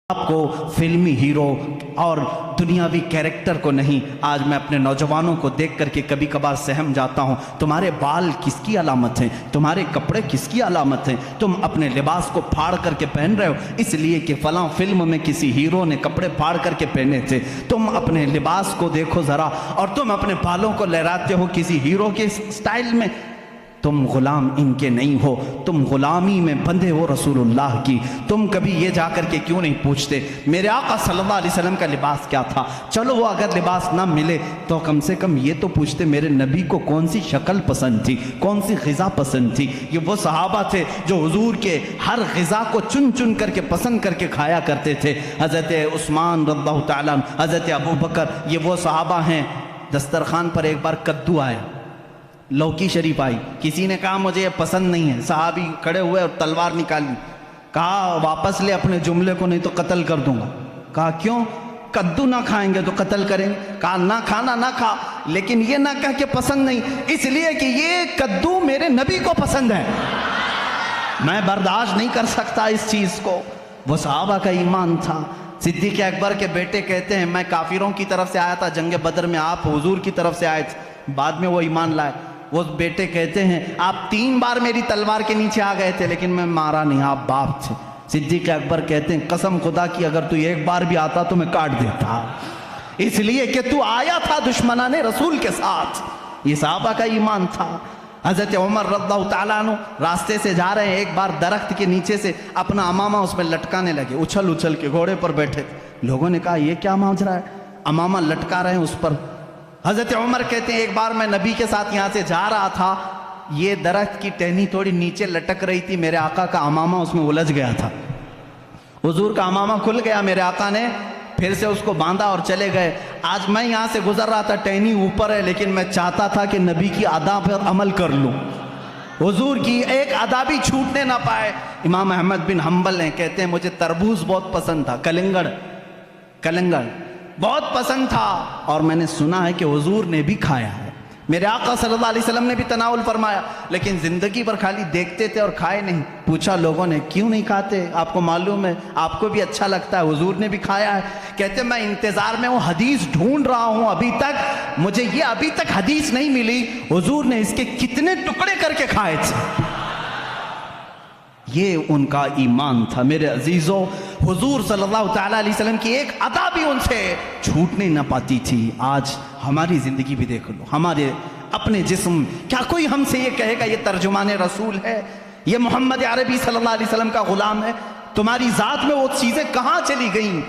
آپ کو فلمی ہیرو اور دنیاوی کیریکٹر کو نہیں. آج میں اپنے نوجوانوں کو دیکھ کر کے کبھی کبھار سہم جاتا ہوں. تمہارے بال کس کی علامت ہیں؟ تمہارے کپڑے کس کی علامت ہیں؟ تم اپنے لباس کو پھاڑ کر کے پہن رہے ہو اس لیے کہ فلاں فلم میں کسی ہیرو نے کپڑے پھاڑ کر کے پہنے تھے. تم اپنے لباس کو دیکھو ذرا اور تم اپنے بالوں کو لہراتے ہو کسی ہیرو کے سٹائل میں. تم غلام ان کے نہیں ہو, تم غلامی میں بندھے ہو رسول اللہ کی. تم کبھی یہ جا کر کے کیوں نہیں پوچھتے میرے آقا صلی اللہ علیہ وسلم کا لباس کیا تھا؟ چلو وہ اگر لباس نہ ملے تو کم سے کم یہ تو پوچھتے میرے نبی کو کون سی شکل پسند تھی, کون سی غذا پسند تھی. یہ وہ صحابہ تھے جو حضور کے ہر غذا کو چن چن کر کے پسند کر کے کھایا کرتے تھے. حضرت عثمان رضی اللہ تعالیٰ عنہ, حضرت ابو بکر, یہ وہ صحابہ ہیں. دسترخوان پر ایک بار کدو آیا, لوکی شریف آئی, کسی نے کہا مجھے یہ پسند نہیں ہے. صحابی کھڑے ہوئے اور تلوار نکالی, کہا واپس لے اپنے جملے کو نہیں تو قتل کر دوں گا. کہا کیوں؟ کدو نہ کھائیں گے تو قتل کریں گے. کہا نہ کھانا نہ کھا, لیکن یہ نہ کہہ کہ پسند نہیں, اس لیے کہ یہ کدو میرے نبی کو پسند ہے, میں برداشت نہیں کر سکتا اس چیز کو. وہ صحابہ کا ایمان تھا. صدیق اکبر کے بیٹے کہتے ہیں میں کافروں کی طرف سے آیا تھا جنگ بدر میں, آپ حضور کی طرف سے آئے تھے, بعد میں وہ ایمان لائے. وہ بیٹے کہتے ہیں آپ 3 بار میری تلوار کے نیچے آ گئے تھے لیکن میں مارا نہیں, آپ باپ تھے. صدیق اکبر کہتے ہیں قسم خدا کی اگر تو ایک بار بھی آتا تو میں کاٹ دیتا, اس لیے کہ تو آیا تھا دشمنان رسول کے ساتھ. یہ صحابہ کا ایمان تھا. حضرت عمر رضی اللہ تعالیٰ عنہ راستے سے جا رہے ہیں, ایک بار درخت کے نیچے سے اپنا امامہ اس میں لٹکانے لگے, اچھل اچھل کے گھوڑے پر بیٹھے. لوگوں نے کہا یہ کیا ماجرا ہے, امامہ لٹکا رہے ہیں اس پر. حضرت عمر کہتے ہیں ایک بار میں نبی کے ساتھ یہاں سے جا رہا تھا, یہ درخت کی ٹہنی تھوڑی نیچے لٹک رہی تھی, میرے آقا کا امامہ اس میں الجھ گیا تھا. حضور کا امامہ کھل گیا, میرے آقا نے پھر سے اس کو باندھا اور چلے گئے. آج میں یہاں سے گزر رہا تھا, ٹہنی اوپر ہے لیکن میں چاہتا تھا کہ نبی کی ادا پر عمل کر لوں, حضور کی ایک ادا بھی چھوٹنے نہ پائے. امام احمد بن حنبل ہیں, کہتے ہیں مجھے تربوز بہت پسند تھا, کلنگڑ بہت پسند تھا, اور میں نے سنا ہے کہ حضور نے بھی کھایا ہے, میرے آقا صلی اللہ علیہ وسلم نے بھی تناول فرمایا, لیکن زندگی پر خالی دیکھتے تھے اور کھائے نہیں. پوچھا لوگوں نے کیوں نہیں کھاتے, آپ کو معلوم ہے, آپ کو بھی اچھا لگتا ہے, حضور نے بھی کھایا ہے. کہتے میں انتظار میں وہ حدیث ڈھونڈ رہا ہوں, ابھی تک حدیث نہیں ملی حضور نے اس کے کتنے ٹکڑے کر کے کھائے تھے. یہ ان کا ایمان تھا. میرے عزیزوں, حضور صلی اللہ تعالیٰ علیہ وسلم کی ایک ادا بھی ان سے چھوٹنے نہ پاتی تھی. آج ہماری زندگی بھی دیکھ لو, ہمارے اپنے جسم, کیا کوئی ہم سے یہ کہے گا یہ ترجمان رسول ہے, یہ محمد عربی صلی اللہ علیہ وسلم کا غلام ہے؟ تمہاری ذات میں وہ چیزیں کہاں چلی گئیں؟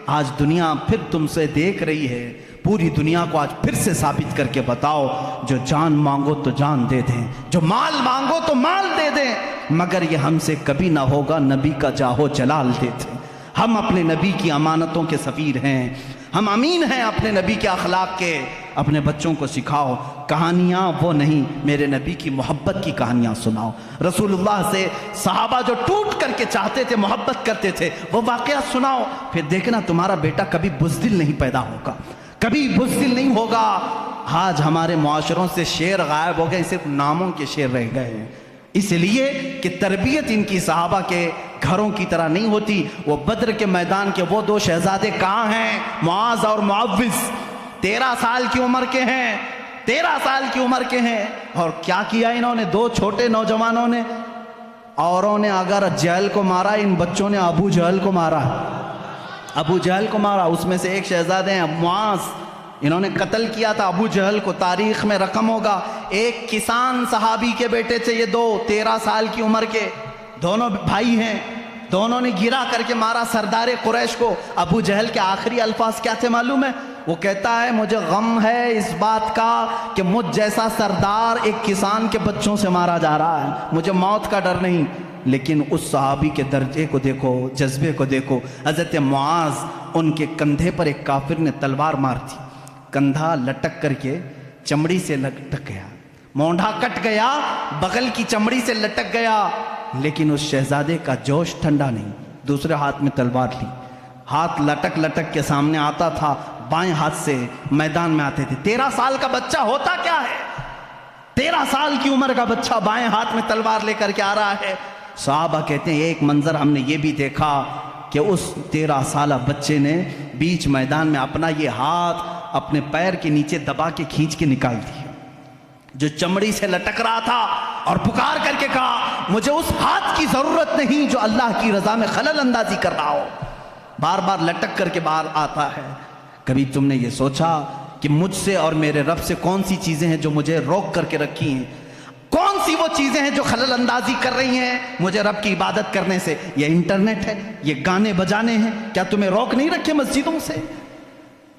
آج دنیا پھر تم سے دیکھ رہی ہے. پوری دنیا کو آج پھر سے ثابت کر کے بتاؤ, جو جان مانگو تو جان دے دیں, جو مال مانگو تو مال دے دیں, مگر یہ ہم سے کبھی نہ ہوگا نبی کا جاہو جلال دیتے. ہم اپنے نبی کی امانتوں کے سفیر ہیں, ہم امین ہیں اپنے نبی کے اخلاق کے. اپنے بچوں کو سکھاؤ, کہانیاں وہ نہیں, میرے نبی کی محبت کی کہانیاں سناؤ. رسول اللہ سے صحابہ جو ٹوٹ کر کے چاہتے تھے, محبت کرتے تھے, وہ واقعہ سناؤ. پھر دیکھنا تمہارا بیٹا کبھی بزدل نہیں پیدا ہوگا, کبھی بزدل نہیں ہوگا. آج ہمارے معاشروں سے شعر غائب ہو گئے, صرف ناموں کے شعر رہ گئے ہیں, اس لیے کہ تربیت ان کی صحابہ کے گھروں کی طرح نہیں ہوتی. وہ بدر کے میدان کے وہ 2 شہزادے کہاں ہیں, معاذ اور معوذ, 13 سال کی عمر کے ہیں, 13 سال کی عمر کے ہیں. اور کیا کیا انہوں نے, 2 چھوٹے نوجوانوں نے, اوروں نے اگر جہل کو مارا, ان بچوں نے ابو جہل کو مارا, اس میں سے ایک شہزادے ہیں معاذ, انہوں نے قتل کیا تھا ابو جہل کو. تاریخ میں رقم ہوگا, ایک کسان صحابی کے بیٹے تھے یہ 2, 13 سال کی عمر کے, دونوں بھائی ہیں, دونوں نے گرا کر کے مارا سردار قریش کو. ابو جہل کے آخری الفاظ کیا تھے معلوم ہے؟ وہ کہتا ہے مجھے غم ہے اس بات کا کہ مجھ جیسا سردار ایک کسان کے بچوں سے مارا جا رہا ہے, مجھے موت کا ڈر نہیں. لیکن اس صحابی کے درجے کو دیکھو, جذبے کو دیکھو. حضرت معاذ, ان کے کندھے پر ایک کافر نے تلوار مار دی, کندھا لٹک کر کے چمڑی سے لٹک گیا, مونڈھا کٹ گیا, بغل کی چمڑی سے لٹک گیا, لیکن اس شہزادے کا جوش ٹھنڈا نہیں. دوسرے ہاتھ میں تلوار لی, ہاتھ لٹک کے سامنے آتا تھا, بائیں ہاتھ سے میدان میں آتے تھے. 13 سال کا بچہ ہوتا کیا ہے, 13 سال کی عمر کا بچہ بائیں ہاتھ میں تلوار لے کر کے آ رہا ہے. صحابہ کہتے ہیں ایک منظر ہم نے یہ بھی دیکھا, کہ اس 13 سالہ بچے نے بیچ میدان میں اپنا یہ ہاتھ اپنے پیر کے نیچے دبا کے کھینچ کے نکال دیا جو چمڑی سے لٹک رہا تھا، اور پکار کر کے کہا مجھے اس ہاتھ کی ضرورت نہیں جو اللہ کی رضا میں خلل اندازی کر رہا ہو، بار بار لٹک کر کے باہر آتا ہے۔ کبھی تم نے یہ سوچا کہ مجھ سے اور میرے رب سے کون سی چیزیں ہیں جو مجھے روک کر کے رکھی ہیں؟ کون سی وہ چیزیں ہیں جو خلل اندازی کر رہی ہیں مجھے رب کی عبادت کرنے سے؟ یہ انٹرنیٹ ہے، یہ گانے بجانے ہیں، کیا تمہیں روک نہیں رکھے مسجدوں سے؟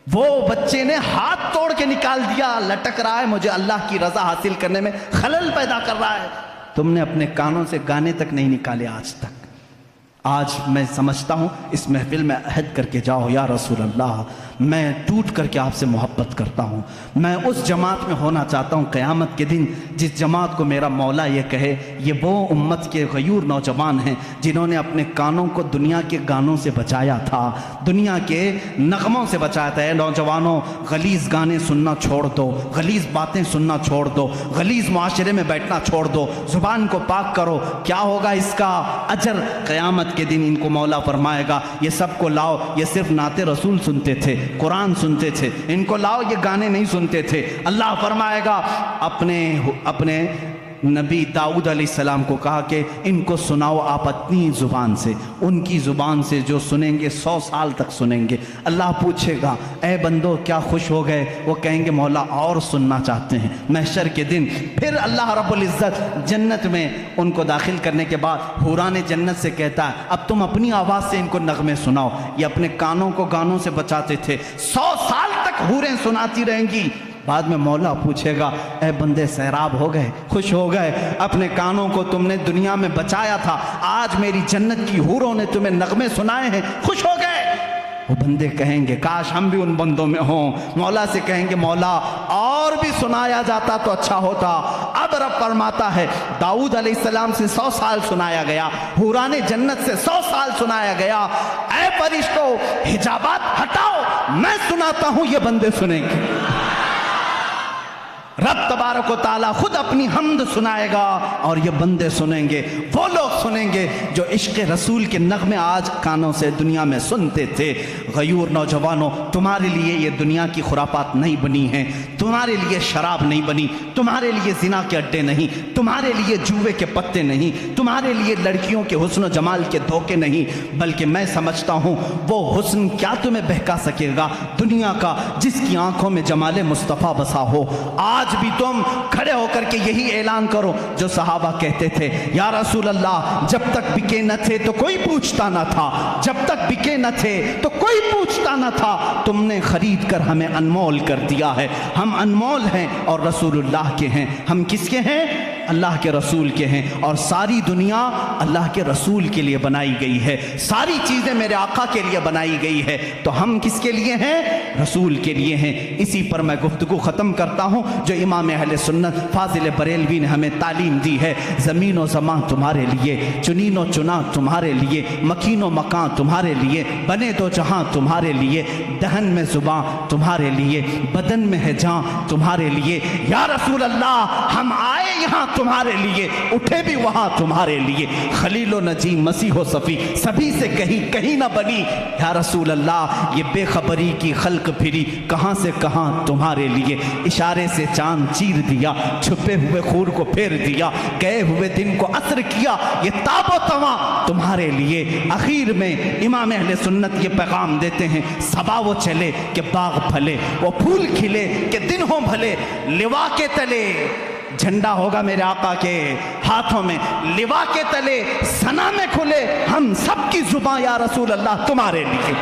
وہ بچے نے ہاتھ توڑ کے نکال دیا، لٹک رہا ہے، مجھے اللہ کی رضا حاصل کرنے میں خلل پیدا کر رہا ہے۔ تم نے اپنے کانوں سے گانے تک نہیں نکالے آج تک۔ آج میں سمجھتا ہوں اس محفل میں عہد کر کے جاؤ، یا رسول اللہ میں ٹوٹ کر کے آپ سے محبت کرتا ہوں، میں اس جماعت میں ہونا چاہتا ہوں قیامت کے دن جس جماعت کو میرا مولا یہ کہے یہ وہ امت کے غیور نوجوان ہیں جنہوں نے اپنے کانوں کو دنیا کے گانوں سے بچایا تھا، دنیا کے نغموں سے بچایا تھا۔ اے نوجوانوں، غلیظ گانے سننا چھوڑ دو، غلیظ باتیں سننا چھوڑ دو، غلیظ معاشرے میں بیٹھنا چھوڑ دو، زبان کو پاک کرو۔ کیا ہوگا اس کا اجر؟ قیامت کے دن ان کو مولا فرمائے گا یہ سب کو لاؤ، یہ صرف نعت رسول سنتے تھے، قرآن سنتے تھے، ان کو لاؤ یہ گانے نہیں سنتے تھے۔ اللہ فرمائے گا اپنے نبی داؤد علیہ السلام کو کہا کہ ان کو سناؤ آپ اپنی زبان سے، ان کی زبان سے جو سنیں گے 100 سال تک سنیں گے۔ اللہ پوچھے گا اے بندو کیا خوش ہو گئے؟ وہ کہیں گے مولا اور سننا چاہتے ہیں۔ محشر کے دن پھر اللہ رب العزت جنت میں ان کو داخل کرنے کے بعد حوران جنت سے کہتا ہے اب تم اپنی آواز سے ان کو نغمے سناؤ۔ یہ اپنے کانوں کو گانوں سے بچاتے تھے، 100 سال تک حوریں سناتی رہیں گی۔ بعد میں مولا پوچھے گا اے بندے سیراب ہو گئے، خوش ہو گئے؟ اپنے کانوں کو تم نے دنیا میں بچایا تھا، آج میری جنت کی حوروں نے تمہیں نغمے سنائے ہیں، خوش ہو گئے؟ وہ بندے کہیں گے کاش ہم بھی ان بندوں میں ہوں۔ مولا سے کہیں گے مولا اور بھی سنایا جاتا تو اچھا ہوتا۔ اب رب فرماتا ہے داؤد علیہ السلام سے 100 سال سنایا گیا، حوران جنت سے 100 سال سنایا گیا۔ اے فرشتوں حجابات ہٹاؤ، میں سناتا ہوں، یہ بندے سنیں گے۔ رب تبارک و تعالیٰ خود اپنی حمد سنائے گا اور یہ بندے سنیں گے، وہ لوگ سنیں گے جو عشق رسول کے نغمے آج کانوں سے دنیا میں سنتے تھے۔ غیور نوجوانوں، تمہارے لیے یہ دنیا کی خرافات نہیں بنی ہیں، تمہارے لیے شراب نہیں بنی، تمہارے لیے زنا کے اڈے نہیں، تمہارے لیے جوے کے پتے نہیں، تمہارے لیے لڑکیوں کے حسن و جمال کے دھوکے نہیں، بلکہ میں سمجھتا ہوں وہ حسن کیا تمہیں بہکا سکے گا دنیا کا جس کی آنکھوں میں جمال مصطفیٰ بسا ہو۔ آج بھی تم کھڑے ہو کر کے یہی اعلان کرو جو صحابہ کہتے تھے یا رسول اللہ جب تک بکے نہ تھے تو کوئی پوچھتا نہ تھا، جب تک بکے نہ تھے تو کوئی پوچھتا نہ تھا، تم نے خرید کر ہمیں انمول کر دیا ہے۔ ہم انمول ہیں اور رسول اللہ کے ہیں۔ ہم کس کے ہیں؟ اللہ کے رسول کے ہیں، اور ساری دنیا اللہ کے رسول کے لیے بنائی گئی ہے، ساری چیزیں میرے آقا کے لیے بنائی گئی ہے، تو ہم کس کے لیے ہیں؟ رسول کے لیے ہیں۔ اسی پر میں گفتگو ختم کرتا ہوں جو امام اہل سنت فاضل بریلوی نے ہمیں تعلیم دی ہے۔ زمین و زمان تمہارے لیے، چنین و چنا تمہارے لیے، مکین و مکان تمہارے لیے، بنے دو جہاں تمہارے لیے، دہن میں زباں تمہارے لیے، بدن میں ہے جاں تمہارے لیے۔ یا رسول اللہ ہم آئے یہاں تمہارے لیے، اٹھے بھی وہاں تمہارے لیے، خلیل و نجی مسیح و صفی سبھی سے کہیں نہ بنی۔ یا رسول اللہ یہ بے خبری کی خلق پھری کہاں سے کہاں تمہارے لیے، اشارے سے چاند چیر دیا، چھپے ہوئے خور کو پھیر دیا، گئے ہوئے دن کو عصر کیا، یہ تاب و تواں تمہارے لیے۔ اخیر میں امام اہل سنت یہ پیغام دیتے ہیں صبا وہ چلے کہ باغ پھلے، وہ پھول کھلے کہ دن ہوں بھلے، لوا کے تلے جھنڈا ہوگا میرے آقا کے ہاتھوں میں، لوا کے تلے ثنا میں کھلے ہم سب کی زباں یا رسول اللہ تمہارے لیے۔